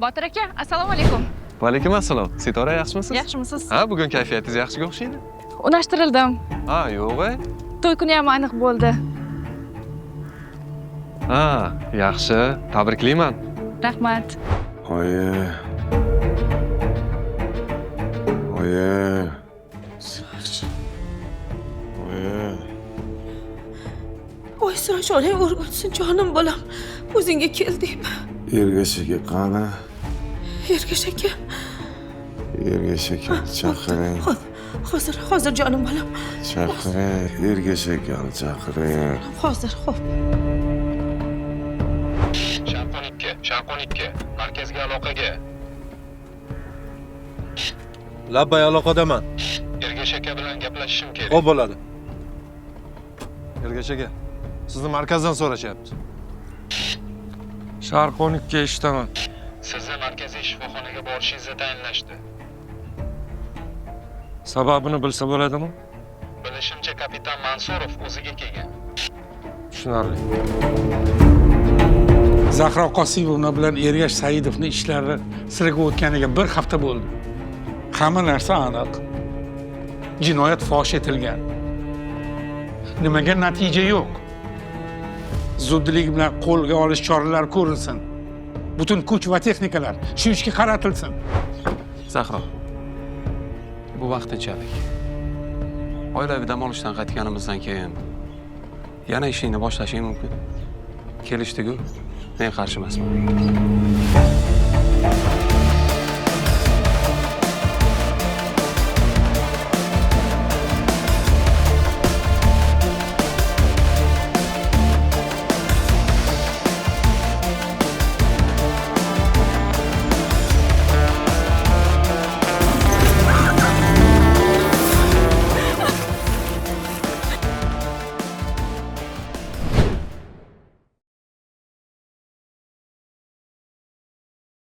Botir aka, assalomu alaykum. Va alaykum assalom. Sitora yaxshimisiz? Yaxshimisiz? Ha, bugun kayfiyatingiz yaxshiga o'xshaydi. Unashtirildim. Ha, yo'q-a? To'y kuni ham aniq bo'ldi. Ha, yaxshi. Tabriklayman. Rahmat. Oyi. Oyi. Oyi. Voy Siroj onang o'rgatsin jonim bolam. O'zingga keldingmi? Ergashiga qani? Ergash aka. Ergashiga chaqiring. Hozir jonim bolam. Chaqiring. Ergashiga chaqiring. Hozir, xo'p. Sharqon 2. Markazga aloqaga. Labbay aloqadaman. Ergash aka bilan gaplashishim kerak. Xo'p bo'ladi. Ergash aka, sizni markazdan so'rashyapti. Sharq 12 eshitaman. Sizni markaziy shifoxonaga borishingizni tayinlashdi. Sababini bilsa bo'ladimi? Bilishimcha kapitan Mansurov o'ziga kelgan. Tushunarli. Zahro Qosimova bilan Ergash Saidovning ishlari sirga o'tganiga bir hafta bo'ldi. Hamma narsa aniq. Jinoyat fosh etilgan. Nimaga natija yo'q? Zudlik bilan qo'lga olish choralari ko'rilsin. Butun kuch va texnikalar shu ishga qaratilsin. Zahro, bu vaqtinchalik. Oilaviy dam olishdan qaytganimizdan keyin yana ishingni boshlashing mumkin. Kelishdi-ku, men qarshi emasman.